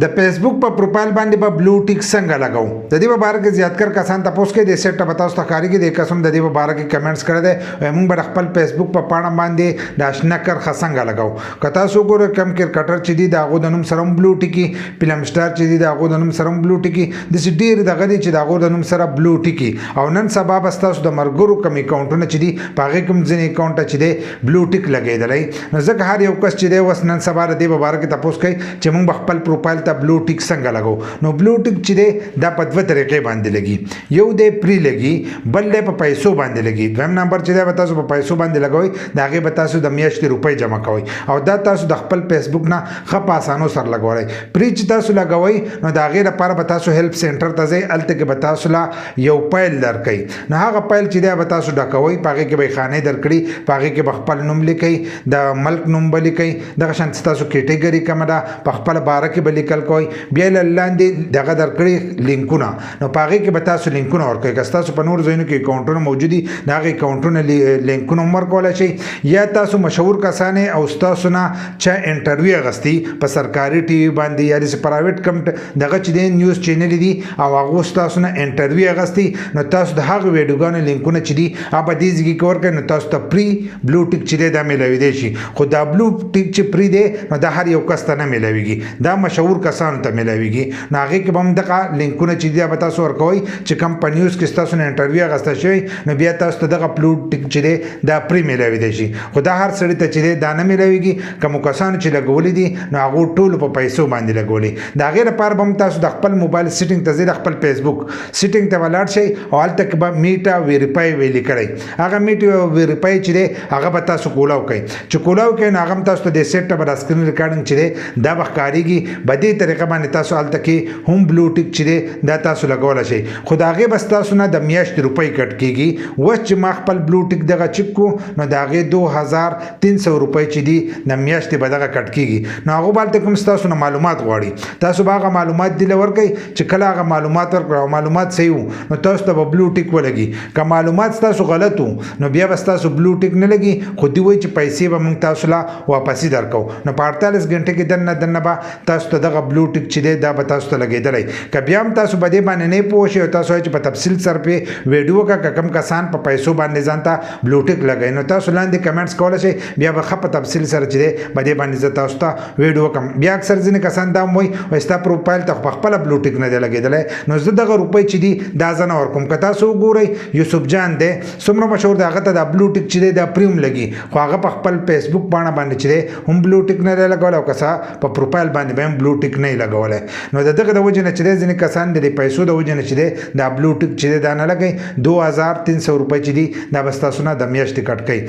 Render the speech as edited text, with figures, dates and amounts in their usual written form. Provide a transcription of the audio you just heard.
د فیسبوک په پروفایل باندې به بلو ټیک څنګه لګاو د دې په باره کې زیاتکر کسان تاسو کې د سیټ په تاسو ته کاریږي د قسم د دې په باره کې کمنټس کړی دی موږ به خپل فیسبوک په پاڼه باندې د آشنا کر څنګه لګاو که تاسو ګورئ کم کرکټر چې دی د هغو د نوم سره بلو ټیکی فلم سټار چې دی د هغو د نوم سره بلو ټیکی داسې ډېر دغه دی چې د هغو د نوم سره بلو ټیکی او نن سبا به ستاسو د ملګرو کوم اکاونټونه چې دي په هغې کوم ځینې اکاونټ چې دی بلو ټیک لګېدلی نو ځکه هر یو کس چې دی اوس نن سبا د دې په باره کې تپوس کوي چې موږ به خپل پروفایل ته بلو ټیک څنګه لګو نو بلو ټیک چې دی دا په دوه طریقې باندې لګي یو دی پری لګي بل دی په پیسو باندې لګي دویم نمبر چې دی به تاسو په پیسو باندې لګوئ د هغې به تاسو د میاشتې روپۍ جمع کوئ او دا تاسو د خپل فیسبوک نه ښه په اسانو سره لګوئ پری چې تاسو لګوئ نو د هغې لپاره به تاسو هیلپ سینټر ته ځئ هلته کې به تاسو له یو پیل درکوي نو هغه پیل چې دی به تاسو ډکوئ په هغې کې به یې خانې درکړي په هغې کې به خپل نوم لیکئ د ملک نوم به لیکئ دغه شان ستاسو کیټګري کومه ده په خپله باره کې به لیکل کوئ بیا یې لاندې دغه درکړي لینکونه نو په هغې کې به تاسو لینکونه ورکوئ که ستاسو په نور ځایونو کې اکاونټونه موجود دي د هغې اکاونټونه لینکونه هم ورکولی شئ یا تاسو مشهور کسان او ستاسو نه چا انټرویو اخیستي په سرکاري ټي وي باندې یا داسې پرایویټ کم دغه چې دی نیوز چینل دي او هغو ستاسو نه انټرویو اخیستي نو تاسو د هغو ویډیوګانو لینکونه چې دي هغه په دې ځای کې ورکوئ نو تاسو ته پری بلو ټیک چې دی دا میلاویدی شي خو دا بلو ټیک چې پری دی نو دا هر یو کس ته نه میلاویږي دا مشهور کسانو ته میلاویږي نو هغې کې به هم دغه لینکونه چې دي به تاسو ورکوئ چې کوم په نیوز کې ستاسو نه انټرویو اخیسته شوی نو بیا تاسو ته دغه بلو ټیک چې دی دا پری میلاویدی شي خو دا هر سړي ته چې دی دا نه میلاویږي کومو کسانو چې لګولي دي نو هغو ټولو په پیسو باندې لګولي د هغې لپاره به هم تاسو د خپل موبایل سیټینګ ته ځئ د خپل فیسبوک سیټینګ ته ولاړ شئ او هلته کې به میټا ویریفای ویلي کړئ هغه میټا ویریفای چې دی هغه به تاسو کولاو کوئ چې کولاو کوئ نو هغه هم تاسو ته د سیټ ته به د سکرین ریکارډینګ چې دی دا به ښکارېږي په دې طریقه باندې تاسو هلته کې هم بلو ټیک چې دی دا تاسو لګولی شئ خو د هغې به ستاسو نه د میاشتې روپۍ کټ کېږي اوس چې ما خپل بلو ټیک دغه چک کړو نو د هغې 2300 روپۍ چې دي د میاشتې به دغه کټ کېږي نو هغو به هلته کوم ستاسو نه معلومات غواړي تاسو به هغه معلومات دې له ورکئ چې کله هغه معلومات ورکړئ او معلومات صحیح وو نو تاسو ته به بلو ټیک ولګي که معلومات ستاسو غلط وو نو بیا به ستاسو بلو ټیک نه لګي خو دوی وایي چې پیسې به موږ تاسو له واپسي درکو نو په 48 غنټې کې دننه به تاسو ته دغه بلو ټیک چې دی دا به تاسو ته لګېدلی که بیا هم تاسو په دې باندې نه پوه شئ او تاسو وایئ چې په تفصیل سره پرې ویډیو وکړه که کوم کسان په پیسو باندې ځان ته بلو ټیک لګوي نو تاسو لاندې کمنټس کولی شئ بیا به ښه په تفصیل سره چې دی په دې باندې زه تاسو ته ویډیو وکړم بیا اکثر ځینې کسان دا هم وایي وایي ستا پروفایل ته خو پخپله بلو ټیک نه دی لګېدلی نو زه دغه روپۍ چې دي دا زه نه ورکوم که تاسو وګورئ یوسف جان دی څومره مشهور دی هغه ته دا بلو ټیک چې دی دا پریم لګي خو هغه په خپل فیسبوک پاڼه باندې چې دی هم بلو ټیک نه دی لګولی او که څه په پروفایل باندې به هم بلو ټیک نه یې لګولی نو د دغه د وجې نه چې دی ځینې کسان د پیسو د وجې نه چې دی دا بلو ټیک چې دی دا نه لګوي 2300 روپۍ چې دي دا به ستاسو نه د میاشتې کټ کوي